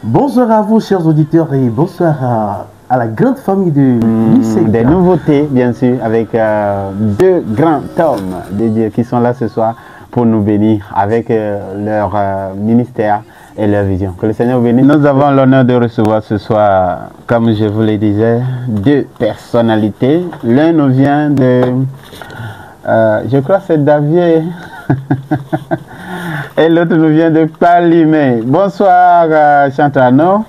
Bonsoir à vous, chers auditeurs, et bonsoir à la grande famille de l'UCK. Des nouveautés, bien sûr, avec deux grands hommes de Dieu qui sont là ce soir pour nous bénir avec leur ministère et leur vision. Que le Seigneur vous bénisse. Nous avons l'honneur de recevoir ce soir, comme je vous le disais, deux personnalités. L'un nous vient de, je crois que c'est Davier, et l'autre nous vient de Palimé. Bonsoir, Chantrano.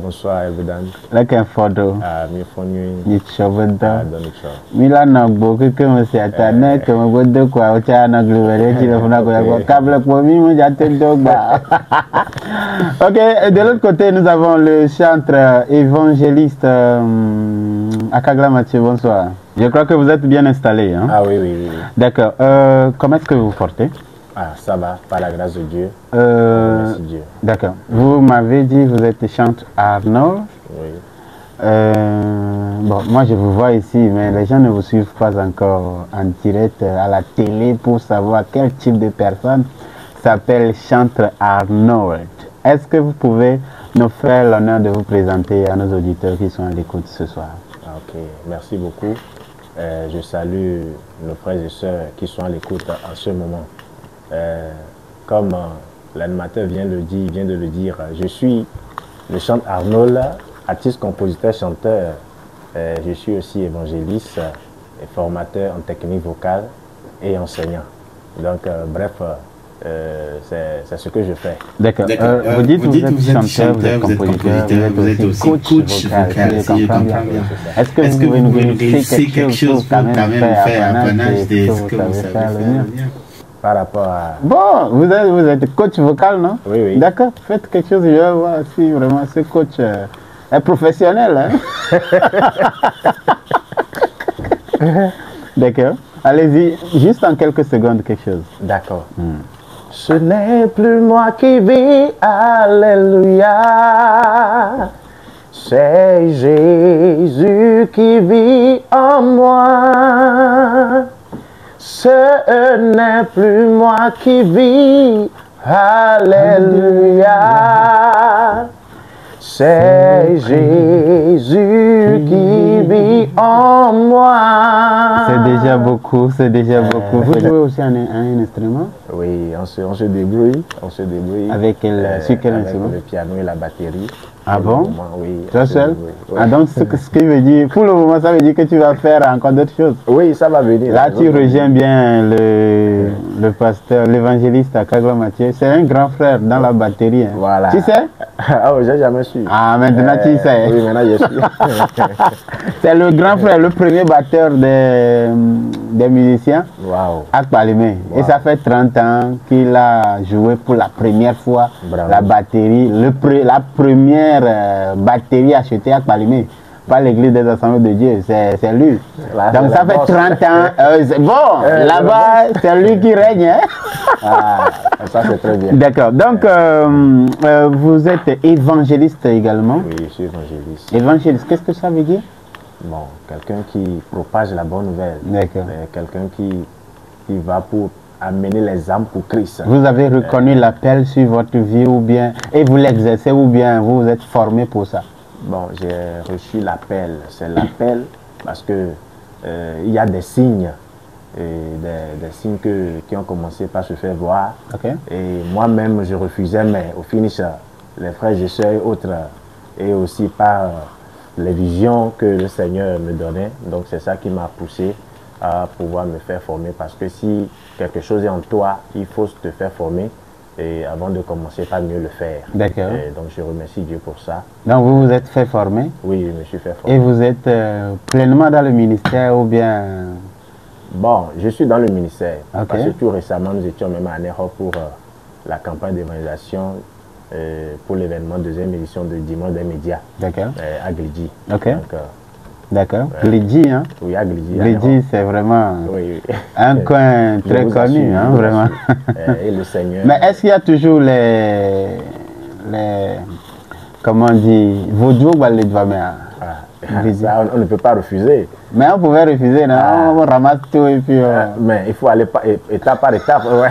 Bonsoir, Evedan. Laquelle photo? Mi fonui. Ni choventa. Donicho. Mila nagbo que me se atane que me bodo kwa ocha na gluvere ti le funa ko câble pour mi mo jate dogba. OK, et de l'autre côté nous avons le chantre évangéliste Akagla Mathieu. Bonsoir. Je crois que vous êtes bien installé, hein? Ah oui, oui, oui. D'accord. Comment est-ce que vous vous portez? Ah, ça va, par la grâce de Dieu. Merci Dieu. D'accord. Vous m'avez dit que vous êtes chanteur Arnold. Oui. Bon, moi je vous vois ici, mais les gens ne vous suivent pas encore en direct à la télé pour savoir quel type de personne s'appelle chanteur Arnold. Est-ce que vous pouvez nous faire l'honneur de vous présenter à nos auditeurs qui sont à l'écoute ce soir? Ok, merci beaucoup. Je salue nos frères et sœurs qui sont à l'écoute en ce moment. Comme l'animateur vient de le dire, je suis le chanteur Arnold, artiste, compositeur, chanteur. Je suis aussi évangéliste et formateur en technique vocale et enseignant. Donc, bref, c'est ce que je fais. D'accord. Vous dites que vous êtes chanteur, vous êtes compositeur, vous êtes aussi coach vocal. Est-ce que vous pouvez nous expliquer quelque chose pour quand même faire apanage de ce que vous savez faire le mieux? Par rapport à... Bon, vous êtes coach vocal, non? Oui, oui. D'accord, faites quelque chose, je vais voir si vraiment ce coach est professionnel. Hein? D'accord. Allez-y, juste en quelques secondes, quelque chose. D'accord. Ce n'est plus moi qui vis, alléluia. C'est Jésus qui vit en moi. Ce n'est plus moi qui vis, alléluia. C'est Jésus qui vit en moi. C'est déjà beaucoup, c'est déjà beaucoup. Vous jouez aussi un instrument? Oui, on se débrouille, Avec sur quel instrument? Le piano et la batterie. Ah bon? Oui. Toi seul? Oui. Ah donc ce qui veut dire, pour le moment ça veut dire que tu vas faire encore d'autres choses? Oui, ça va venir. Là tu rejoins bien le pasteur, l'évangéliste Akagla Mathieu. C'est un grand frère dans la batterie. Hein. Voilà. Tu sais? Ah oui, j'ai jamais su. Ah maintenant tu sais. Oui, maintenant je suis. C'est le grand frère, le premier batteur des musiciens. Wow. À Palimé. Wow. Et ça fait 30 ans qu'il a joué pour la première fois. Bravo. La batterie, la première batterie achetée à Palimé par l'église des Assemblées de Dieu, c'est lui. Là, donc ça fait 30 ans. Bon, là-bas, c'est lui qui règne. Hein? Ah, ça c'est très bien. D'accord. Donc, vous êtes évangéliste également? Oui, je suis évangéliste. Évangéliste, qu'est-ce que ça veut dire? Bon, quelqu'un qui propage la bonne nouvelle. D'accord. Quelqu'un qui va pour amener les âmes pour Christ. Vous avez reconnu l'appel sur votre vie ou bien, et vous l'exercez ou bien vous êtes formé pour ça? Bon, j'ai reçu l'appel. C'est l'appel parce que il y a des signes, des signes qui ont commencé par se faire voir. Okay. Et moi-même, je refusais, mais au finish, les frères et sœurs et autres, et aussi par les visions que le Seigneur me donnait. Donc c'est ça qui m'a poussé à pouvoir me faire former, parce que si quelque chose est en toi, il faut te faire former et avant de commencer par mieux le faire. D'accord. Donc je remercie Dieu pour ça. Donc vous vous êtes fait former? Oui, je me suis fait former. Et vous êtes pleinement dans le ministère ou bien? Bon, je suis dans le ministère. Okay. Parce que tout récemment, nous étions même à Europe pour la campagne d'évangélisation pour l'événement deuxième édition de Dimanche des médias. D'accord. À Glidji. Ok. D'accord. Glidji, hein? Oui, à Glidji. Glidji, c'est vraiment un coin très connu, hein, vraiment. Et le Seigneur. Mais est-ce qu'il y a toujours les comment on dit, vaudou ou les dvamea? Ça, on ne peut pas refuser. Mais on pouvait refuser, non? On ramasse tout et puis... Mais il faut aller étape par étape. Ouais.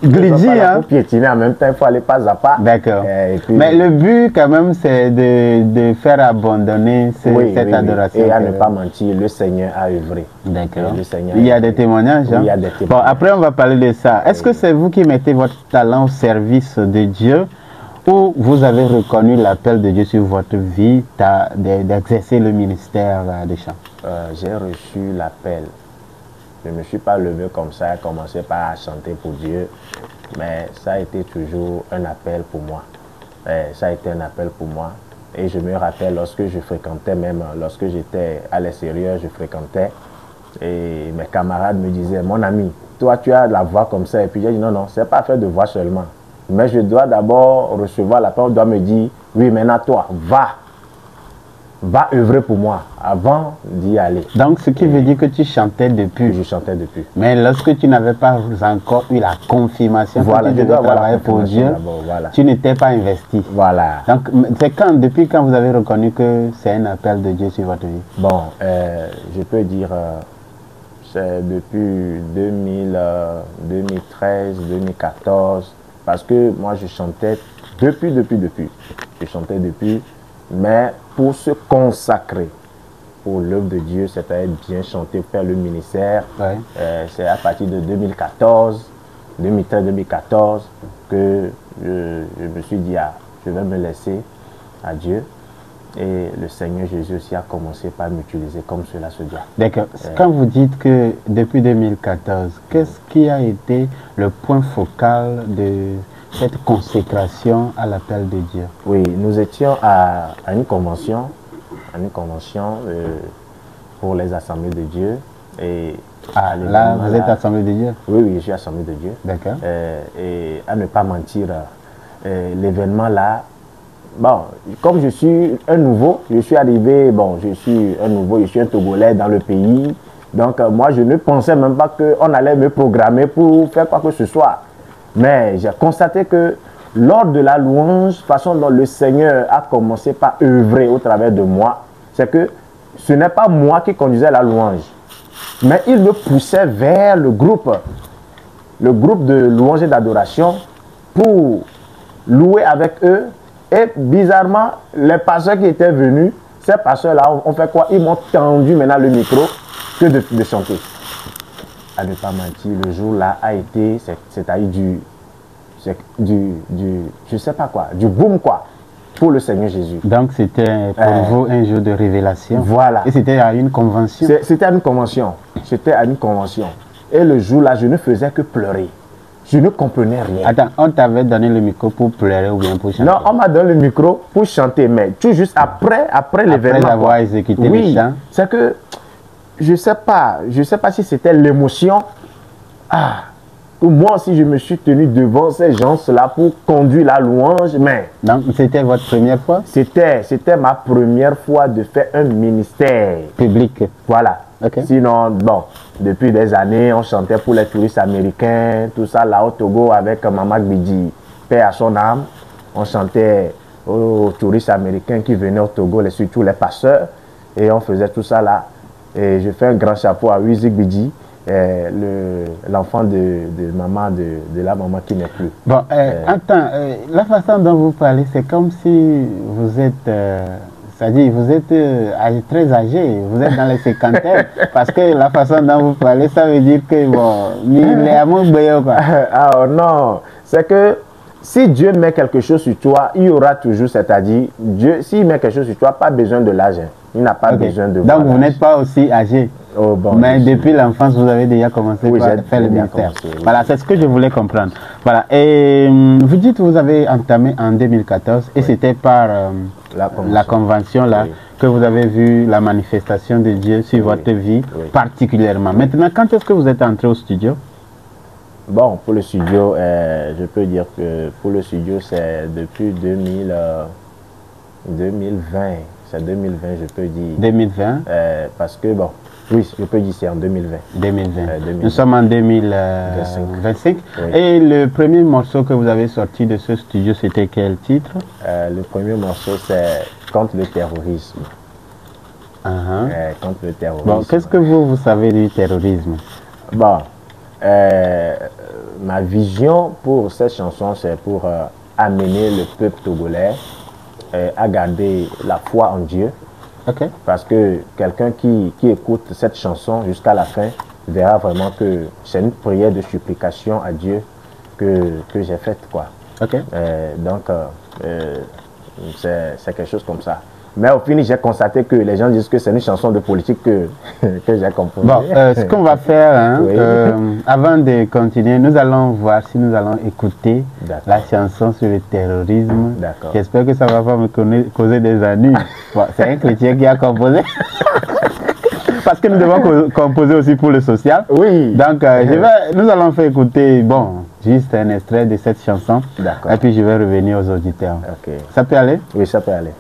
Gliddy, hein? Pour piétiner en même temps, il faut aller pas à pas. D'accord. Puis... Mais le but, quand même, c'est de faire abandonner cette adoration. Et à ne pas mentir, le Seigneur a œuvré. D'accord. Il y a des témoignages. Oui, hein? il y a des témoignages. Bon, après, on va parler de ça. Est-ce que c'est vous qui mettez votre talent au service de Dieu ou vous avez reconnu l'appel de Dieu sur votre vie d'exercer le ministère des chants? J'ai reçu l'appel. Je ne me suis pas levé comme ça et commencé par chanter pour Dieu, mais ça a été toujours un appel pour moi. Ça a été un appel pour moi. Et je me rappelle lorsque je fréquentais, même lorsque j'étais à l'extérieur, je fréquentais, et mes camarades me disaient, mon ami, toi tu as la voix comme ça. Et puis j'ai dit, non, non, c'est pas affaire de voix seulement. Mais je dois d'abord recevoir l'appel, on doit me dire, oui, maintenant toi, va œuvrer pour moi avant d'y aller. Donc, ce qui veut dire que tu chantais depuis. Je chantais depuis. Mais lorsque tu n'avais pas encore eu la confirmation que tu devais travailler pour Dieu, tu n'étais pas investi. Voilà. Donc, c'est depuis quand vous avez reconnu que c'est un appel de Dieu sur votre vie? Bon, je peux dire, c'est depuis 2013, 2014, parce que moi je chantais depuis. Je chantais depuis. Mais pour se consacrer pour l'œuvre de Dieu, c'est-à-dire bien chanter, faire le ministère, c'est à partir de 2013-2014 que je me suis dit, je vais me laisser à Dieu. Et le Seigneur Jésus aussi a commencé par m'utiliser comme cela se doit. D'accord. Quand vous dites que depuis 2014, qu'est-ce qui a été le point focal de cette consécration à l'appel de Dieu? Oui, nous étions à une convention, pour les assemblées de Dieu. Et là, vous êtes assemblée de Dieu? Oui, oui, je suis assemblée de Dieu. D'accord. Et à ne pas mentir, l'événement là, bon, comme je suis un nouveau, je suis arrivé, bon, je suis un nouveau, je suis un Togolais dans le pays. Donc, moi, je ne pensais même pas qu'on allait me programmer pour faire quoi que ce soit. Mais j'ai constaté que lors de la louange, façon dont le Seigneur a commencé par œuvrer au travers de moi, c'est que ce n'est pas moi qui conduisais la louange, mais il me poussait vers le groupe de louange et d'adoration pour louer avec eux. Et bizarrement, les pasteurs qui étaient venus, ces pasteurs-là ont fait quoi? Ils m'ont tendu maintenant le micro que de chanter. À ne pas mentir, le jour-là a été, c'est-à-dire je sais pas quoi, du boom quoi, pour le Seigneur Jésus. Donc c'était pour vous un jour de révélation. Voilà. Et c'était à une convention. C'était à une convention. C'était à une convention. Et le jour-là, je ne faisais que pleurer. Je ne comprenais rien. Attends, on t'avait donné le micro pour pleurer ou bien pour chanter? Non, on m'a donné le micro pour chanter, mais tout juste après l'événement. Après avoir exécuté le chant. C'est que je sais pas si c'était l'émotion. Moi aussi, je me suis tenu devant ces gens-là pour conduire la louange, mais... Donc, c'était votre première fois? C'était ma première fois de faire un ministère. Public. Voilà. Okay. Sinon, bon, depuis des années, on chantait pour les touristes américains, tout ça là au Togo avec Maman Gbidji, paix à son âme. On chantait aux touristes américains qui venaient au Togo, surtout les pasteurs, et on faisait tout ça là. Et je fais un grand chapeau à Wizi Gbidji, l'enfant de la maman qui n'est plus. Bon, attends, la façon dont vous parlez, c'est comme si vous êtes... c'est-à-dire, vous êtes très âgé, vous êtes dans les cinquantaines, parce que la façon dont vous parlez, ça veut dire que, bon, il est à mon boyau, quoi. Ah non, c'est que si Dieu met quelque chose sur toi, il y aura toujours, c'est-à-dire, Dieu, s'il met quelque chose sur toi, pas besoin de l'âge. Il n'a pas besoin de... Donc, vous n'êtes pas aussi âgé. Oh, bon, mais depuis l'enfance, vous avez déjà commencé à faire le ministère. Oui. Voilà, c'est ce que je voulais comprendre. Voilà, et vous dites que vous avez entamé en 2014, et c'était par la convention là, que vous avez vu la manifestation de Dieu sur votre vie particulièrement. Maintenant, quand est-ce que vous êtes entré au studio? Bon, pour le studio, je peux dire que pour le studio, c'est depuis 2020. C'est 2020, je peux dire. 2020 parce que, bon, oui, je peux dire c'est en 2020. 2020. Nous sommes en 2025. Oui. Et le premier morceau que vous avez sorti de ce studio, c'était quel titre? Le premier morceau, c'est Contre le terrorisme. Contre le terrorisme. Bon, qu'est-ce que vous savez du terrorisme? Bon, ma vision pour cette chanson, c'est pour amener le peuple togolais à garder la foi en Dieu. Ok. Parce que quelqu'un qui écoute cette chanson jusqu'à la fin verra vraiment que c'est une prière de supplication à Dieu que j'ai faite, quoi. Ok. Donc, c'est quelque chose comme ça. Mais au final, j'ai constaté que les gens disent que c'est une chanson de politique que j'ai composée. Bon, ce qu'on va faire, hein, Oui. avant de continuer, nous allons voir si nous allons écouter D'accord. la chanson sur le terrorisme. D'accord. J'espère que ça ne va pas me causer des ennuis. Bon, c'est un chrétien qui a composé. Parce que nous devons composer aussi pour le social. Oui. Donc, nous allons faire écouter, bon, juste un extrait de cette chanson. D'accord. Et puis, je vais revenir aux auditeurs. Ok. Ça peut aller? Oui, ça peut aller.